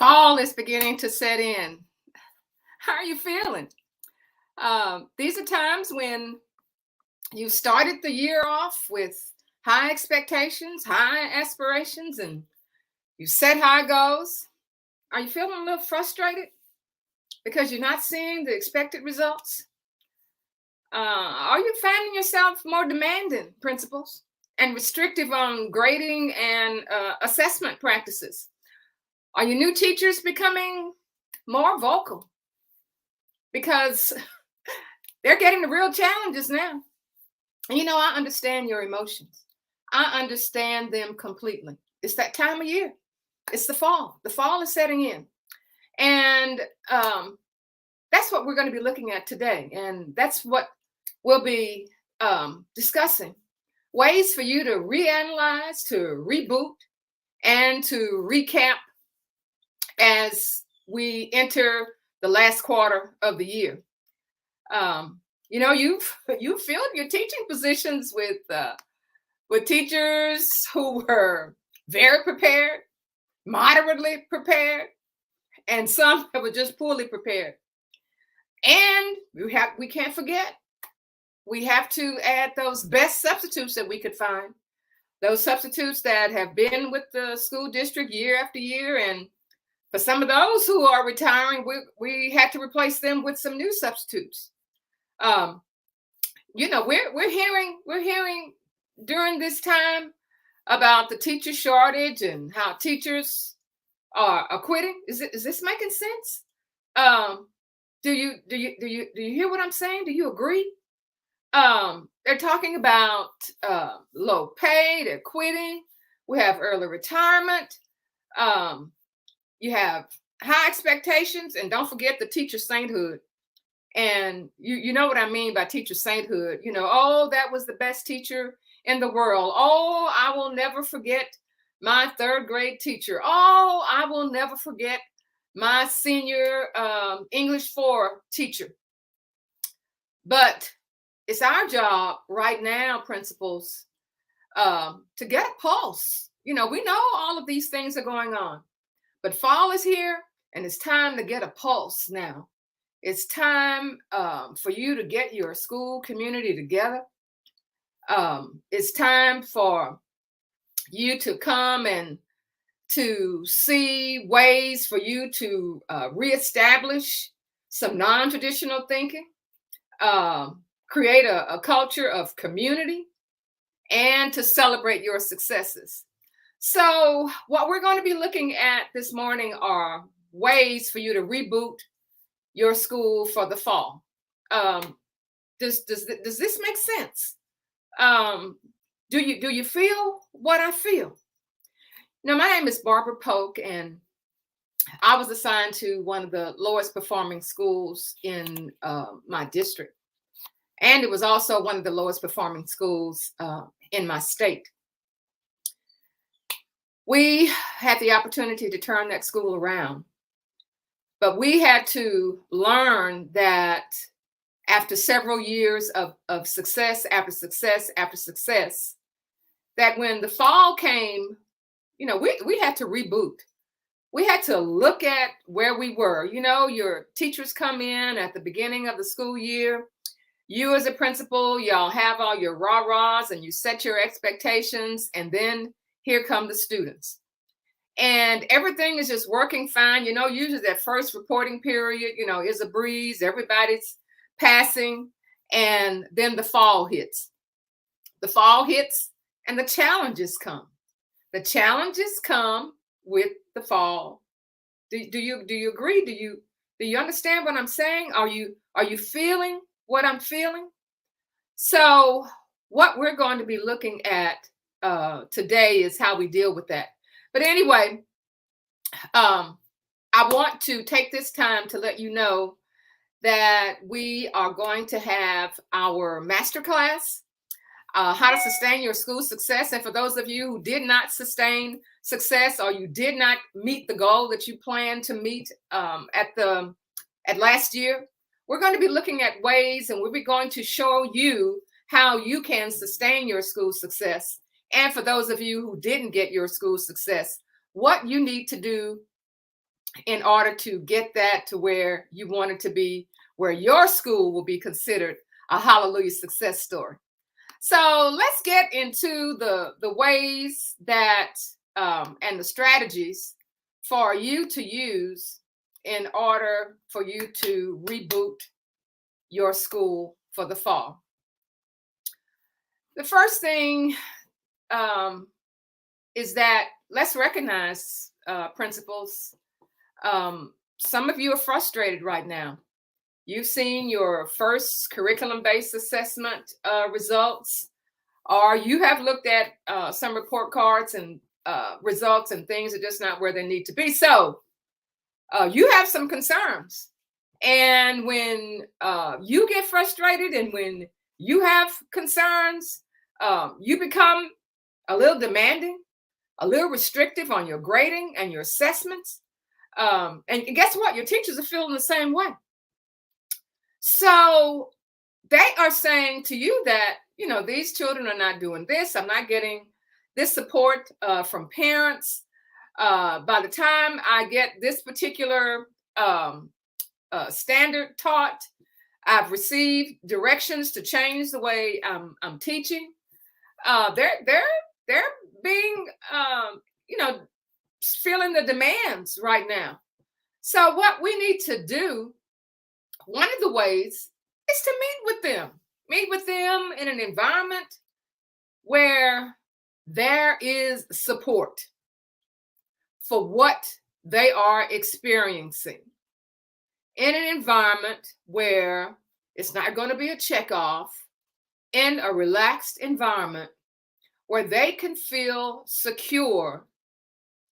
Fall is beginning to set in. How are you feeling? These are times when you started the year off with high expectations, high aspirations, and you set high goals. Are you feeling a little frustrated because you're not seeing the expected results? Are you finding yourself more demanding principles and restrictive on grading and assessment practices? Are your new teachers becoming more vocal because they're getting the real challenges now? And I understand your emotions. I understand them completely. It's that time of year. It's the fall. The fall is setting in. And that's what we're going to be looking at today. And that's what we'll be discussing. Ways for you to reanalyze, to reboot, and to recap as we enter the last quarter of the year. You've filled your teaching positions with teachers who were very prepared, moderately prepared, and some that were just poorly prepared. And we can't forget, we have to add those best substitutes that we could find. Those substitutes that have been with the school district year after year. And for some of those who are retiring, we had to replace them with some new substitutes. We're hearing during this time about the teacher shortage and how teachers are quitting. Is this making sense? Do you hear what I'm saying? Do you agree? They're talking about low pay. They're quitting. We have early retirement. You have high expectations, and don't forget the teacher sainthood. And you know what I mean by teacher sainthood. Oh, that was the best teacher in the world. Oh, I will never forget my third grade teacher. Oh, I will never forget my senior English 4 teacher. But it's our job right now, principals, to get a pulse. We know all of these things are going on, but fall is here, and it's time to get a pulse now. It's time for you to get your school community together. It's time for you to come and to see ways for you to reestablish some non-traditional thinking, create a culture of community, and to celebrate your successes. So what we're going to be looking at this morning are ways for you to reboot your school for the fall. Does this make sense? Do you feel what I feel? Now, my name is Barbara Polk, and I was assigned to one of the lowest performing schools in my district. And it was also one of the lowest performing schools in my state. We had the opportunity to turn that school around, but we had to learn that after several years of success after success after success, that when the fall came, we had to reboot. We had to look at where we were. Your teachers come in at the beginning of the school year. You as a principal, y'all have all your rah-rahs and you set your expectations, and then here come the students. And everything is just working fine. Usually that first reporting period, is a breeze. Everybody's passing. And then the fall hits. The fall hits and the challenges come. The challenges come with the fall. Do you agree? Do you understand what I'm saying? Are you feeling what I'm feeling? So what we're going to be looking at today is how we deal with that. But anyway, I want to take this time to let you know that we are going to have our masterclass, how to sustain your school success. And for those of you who did not sustain success, or you did not meet the goal that you planned to meet at last year, we're going to be looking at ways, and we'll be going to show you how you can sustain your school success. And for those of you who didn't get your school success, what you need to do in order to get that to where you want it to be, where your school will be considered a hallelujah success story. So let's get into the ways that and the strategies for you to use in order for you to reboot your school for the fall. The first thing is that let's recognize principals. Some of you are frustrated right now. You've seen your first curriculum-based assessment results, or you have looked at some report cards and results, and things are just not where they need to be. So you have some concerns. And when you get frustrated and when you have concerns, you become a little demanding, a little restrictive on your grading and your assessments. And guess what? Your teachers are feeling the same way. So they are saying to you that, you know, these children are not doing this. I'm not getting this support from parents. By the time I get this particular standard taught, I've received directions to change the way I'm teaching. They're being, you know, feeling the demands right now. So what we need to do, one of the ways, is to meet with them in an environment where there is support for what they are experiencing, in an environment where it's not going to be a checkoff, in a relaxed environment where they can feel secure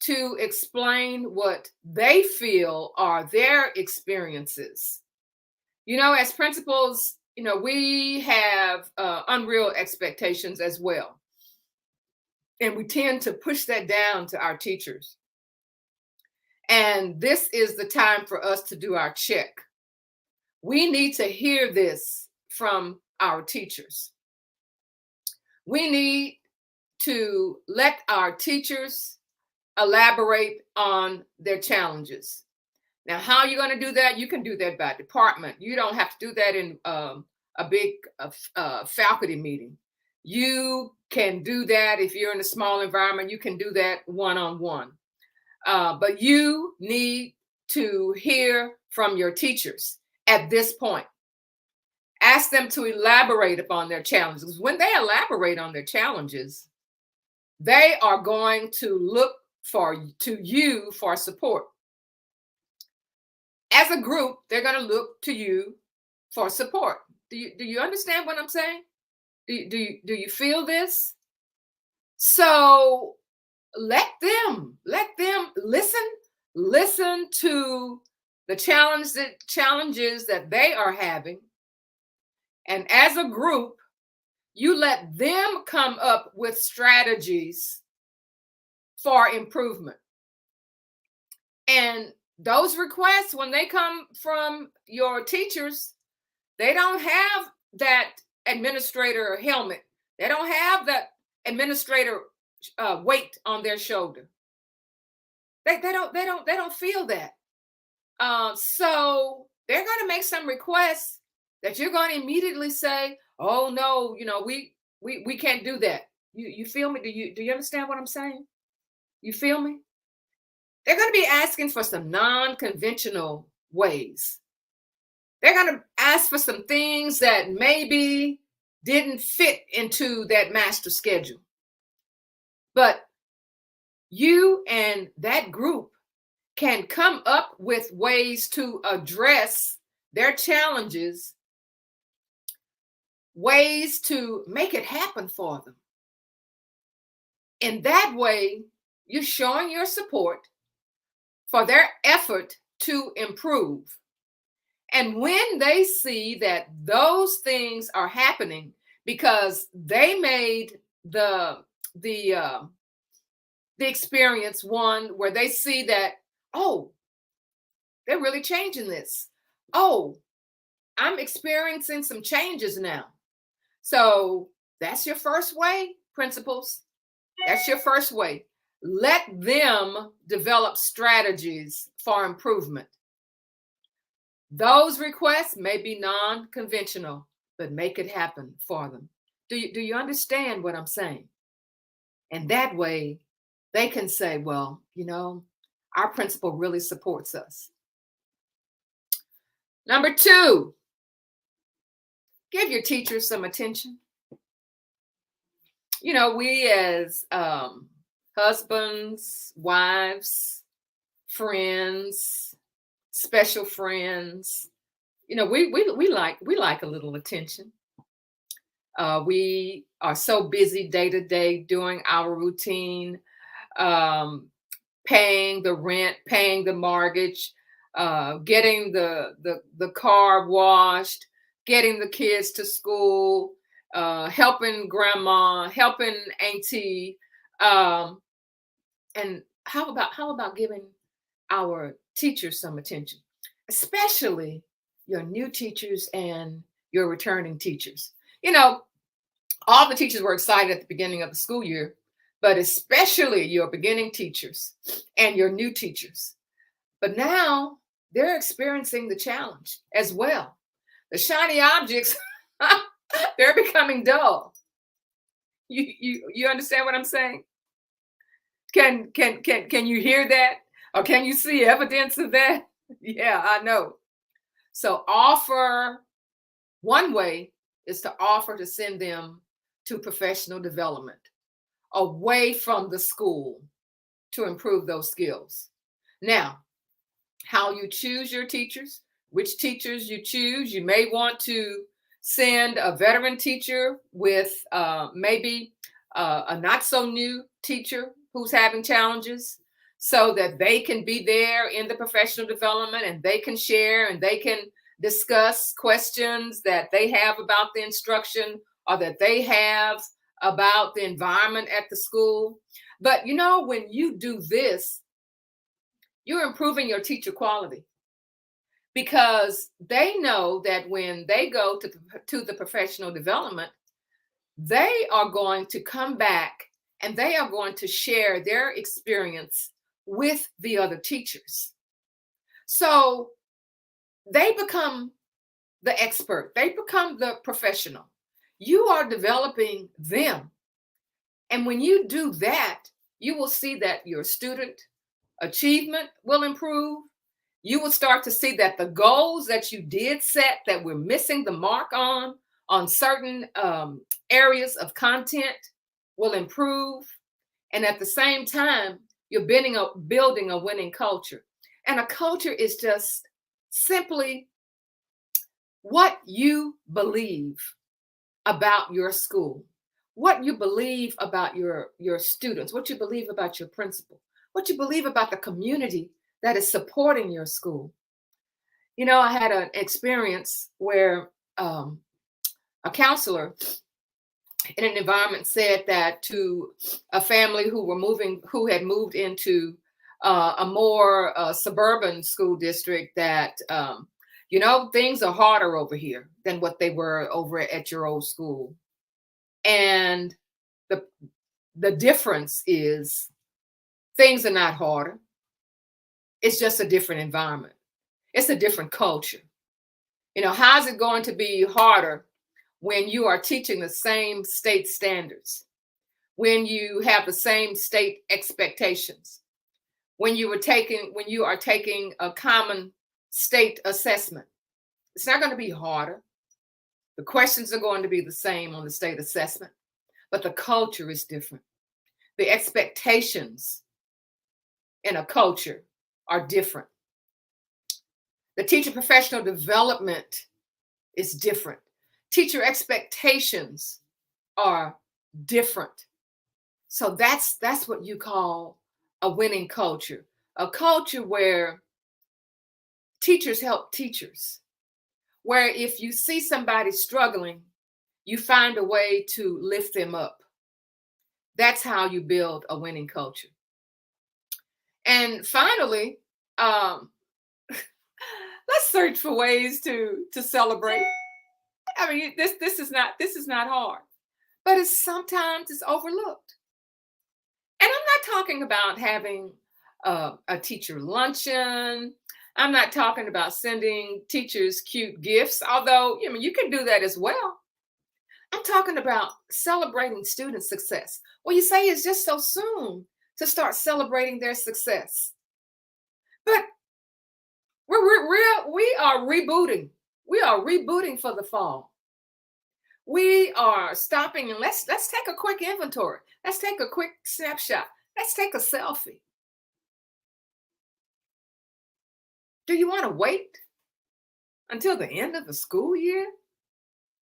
to explain what they feel are their experiences. You know, as principals, you know, we have unreal expectations as well. And we tend to push that down to our teachers. And this is the time for us to do our check. We need to hear this from our teachers. We need to let our teachers elaborate on their challenges. Now, how are you going to do that? You can do that by department. You don't have to do that in a big faculty meeting. You can do that if you're in a small environment. You can do that one-on-one. But you need to hear from your teachers at this point. Ask them to elaborate upon their challenges. When they elaborate on their challenges, they are going to look to you for support. As a group, they're going to look to you for support. Do you understand what I'm saying? Do you feel this? So let them listen to the challenges that they are having. And as a group, you let them come up with strategies for improvement. And those requests, when they come from your teachers, they don't have that administrator helmet. They don't have that administrator weight on their shoulder. They don't feel that. So they're going to make some requests that you're going to immediately say, "Oh no, you know, we can't do that." You feel me? Do you understand what I'm saying? You feel me? They're going to be asking for some non-conventional ways. They're going to ask for some things that maybe didn't fit into that master schedule. But you and that group can come up with ways to address their challenges, ways to make it happen for them. In that way, you're showing your support for their effort to improve. And when they see that those things are happening because they made the experience one where they see that, oh, they're really changing this. Oh, I'm experiencing some changes now. So that's your first way, principals. That's your first way. Let them develop strategies for improvement. Those requests may be non-conventional, but make it happen for them. Do you understand what I'm saying? And that way, they can say, well, our principal really supports us. Number 2, give your teachers some attention. We as husbands, wives, friends, special friends, we like a little attention. We are so busy day to day doing our routine, paying the rent, paying the mortgage, getting the car washed, getting the kids to school, helping grandma, helping auntie, and how about giving our teachers some attention, especially your new teachers and your returning teachers. All the teachers were excited at the beginning of the school year, but especially your beginning teachers and your new teachers. But now they're experiencing the challenge as well. The shiny objects, they're becoming dull. You understand what I'm saying? Can you hear that? Or can you see evidence of that? Yeah, I know. So one way is to offer to send them to professional development away from the school to improve those skills. Now, how you choose your teachers, which teachers you choose, you may want to send a veteran teacher with maybe a not so new teacher who's having challenges, so that they can be there in the professional development and they can share and they can discuss questions that they have about the instruction or that they have about the environment at the school. But when you do this, you're improving your teacher quality, because they know that when they go to the professional development, they are going to come back and they are going to share their experience with the other teachers. So they become the expert, they become the professional. You are developing them. And when you do that, you will see that your student achievement will improve. You will start to see that the goals that you did set that we're missing the mark on certain areas of content will improve. And at the same time, you're building a winning culture. And a culture is just simply what you believe about your school, what you believe about your students, what you believe about your principal, what you believe about the community that is supporting your school. I had an experience where a counselor in an environment said that to a family who had moved into a more suburban school district, that things are harder over here than what they were over at your old school. And the difference is things are not harder. It's just a different environment. It's a different culture. How's it going to be harder when you are teaching the same state standards, when you have the same state expectations, when you are taking a common state assessment? It's not going to be harder. The questions are going to be the same on the state assessment, but the culture is different. The expectations in a culture are different. The teacher professional development is different. Teacher expectations are different. So that's what you call a winning culture. A culture where teachers help teachers, where if you see somebody struggling, you find a way to lift them up. That's how you build a winning culture. And finally, let's search for ways to celebrate. I mean, this is not hard, but sometimes it's overlooked. And I'm not talking about having a teacher luncheon. I'm not talking about sending teachers cute gifts, although you can do that as well. I'm talking about celebrating student success. Well, you say it's just so soon to start celebrating their success, but we are rebooting. We are rebooting for the fall. We are stopping and let's take a quick inventory. Let's take a quick snapshot. Let's take a selfie. Do you want to wait until the end of the school year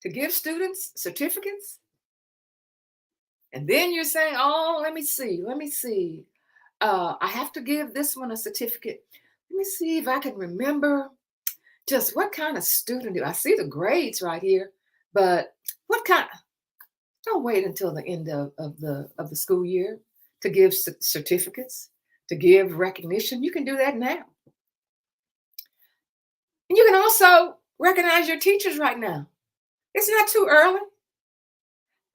to give students certificates? And then you're saying, oh, let me see. I have to give this one a certificate. Let me see if I can remember just what kind of student do I see the grades right here, but what kind? Don't wait until the end of the school year to give certificates, to give recognition. You can do that now. And you can also recognize your teachers right now. It's not too early.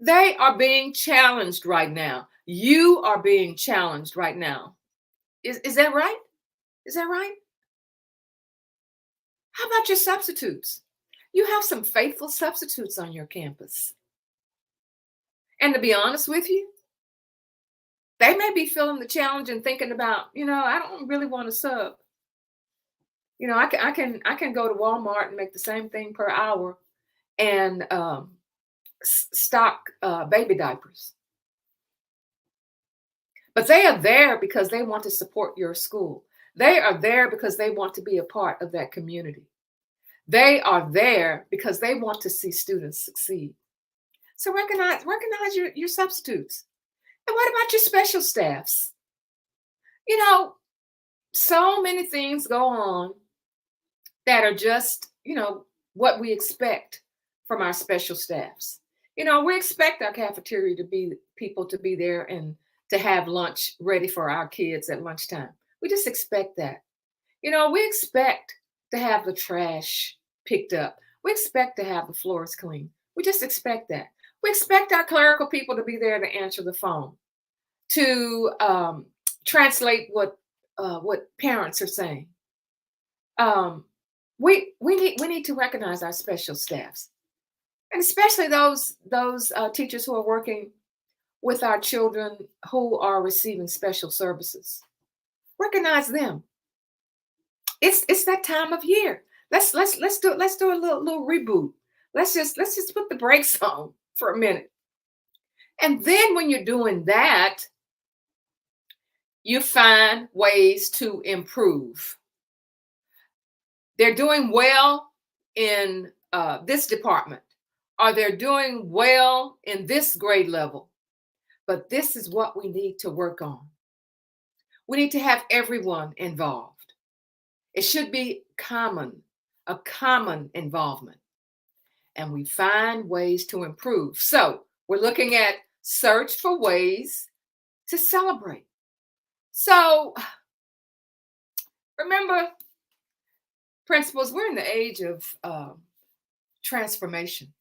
They are being challenged right now. You are being challenged right now. Is that right? Is that right? How about your substitutes? You have some faithful substitutes on your campus. And to be honest with you, they may be feeling the challenge and thinking about, I don't really want to sub. I can go to Walmart and make the same thing per hour and stock baby diapers. But they are there because they want to support your school. They are there because they want to be a part of that community. They are there because they want to see students succeed. So recognize your substitutes. And what about your special staffs? So many things go on that are just, what we expect from our special staffs. We expect our cafeteria people to be there and to have lunch ready for our kids at lunchtime. We just expect that. We expect to have the trash picked up. We expect to have the floors clean. We just expect that. We expect our clerical people to be there to answer the phone, to translate what parents are saying. We need to recognize our special staffs, and especially those teachers who are working with our children who are receiving special services. Recognize them. It's that time of year. Let's do a little reboot. Let's just put the brakes on for a minute. And then when you're doing that, you find ways to improve. They're doing well in this department, or they're doing well in this grade level. But this is what we need to work on. We need to have everyone involved. It should be a common involvement. And we find ways to improve. So we're looking at search for ways to celebrate. So remember, principals, we're in the age of transformation.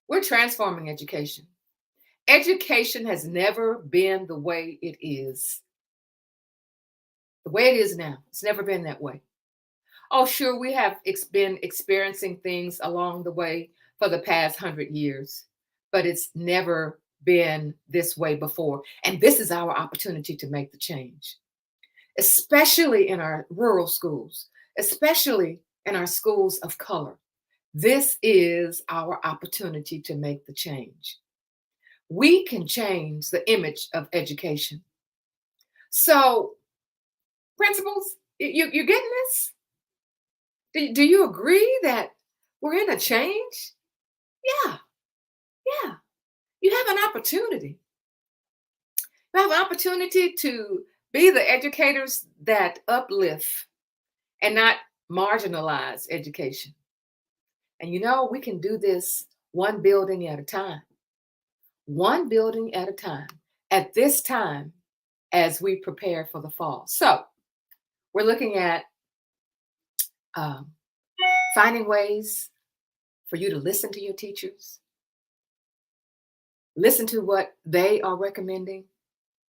We're transforming education. Education has never been the way it is. The way it is now. It's never been that way. Oh, sure, we have been experiencing things along the way for the past 100 years, but it's never been this way before. And this is our opportunity to make the change, especially in our rural schools, especially in our schools of color. This is our opportunity to make the change. We can change the image of education. So, principals, you're getting this? Do you agree that we're in a change? Yeah. You have an opportunity. You have an opportunity to be the educators that uplift and not marginalize education. And we can do this one building at a time. One building at a time. At this time, as we prepare for the fall. So we're looking at finding ways for you to listen to your teachers, listen to what they are recommending,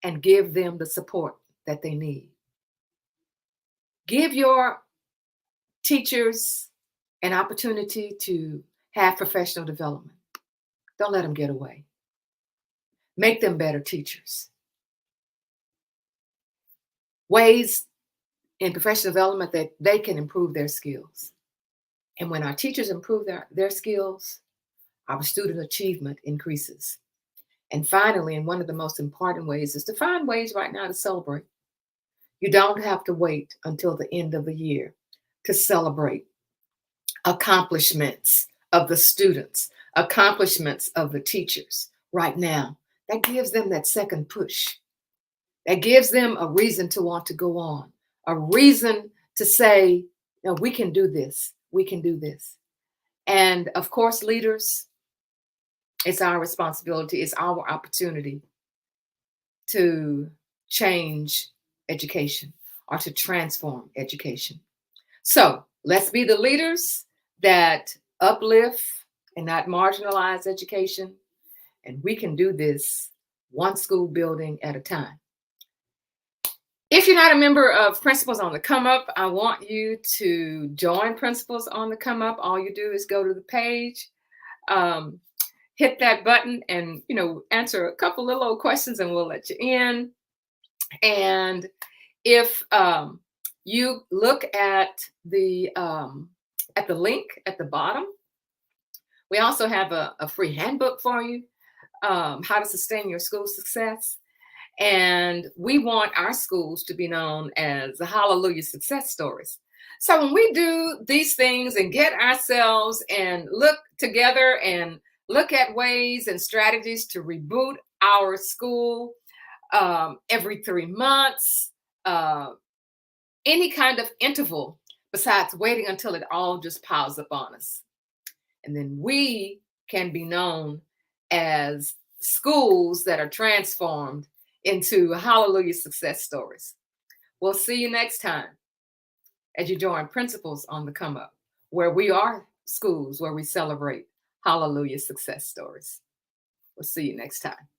and give them the support that they need. Give your teachers an opportunity to have professional development. Don't let them get away. Make them better teachers. Ways in professional development that they can improve their skills. And when our teachers improve their skills, our student achievement increases. And finally, and one of the most important ways is to find ways right now to celebrate. You don't have to wait until the end of the year to celebrate accomplishments of the students, accomplishments of the teachers right now. That gives them that second push. That gives them a reason to want to go on, a reason to say, no, we can do this. We can do this. And of course, leaders, it's our responsibility, it's our opportunity to change education or to transform education. So let's be the leaders that uplift and not marginalize education. And we can do this one school building at a time. If you're not a member of Principles on the Come Up, I want you to join Principles on the Come Up. All you do is go to the page, hit that button, and answer a couple little old questions, and we'll let you in. And if you look at the link at the bottom, we also have a free handbook for you, how to sustain your school success. And we want our schools to be known as the Hallelujah success stories. So when we do these things and get ourselves and look together and look at ways and strategies to reboot our school every 3 months, any kind of interval besides waiting until it all just piles up on us. And then we can be known as schools that are transformed into Hallelujah success stories. We'll see you next time as you join Principles on the Come Up, where we are schools where we celebrate Hallelujah success stories. We'll see you next time.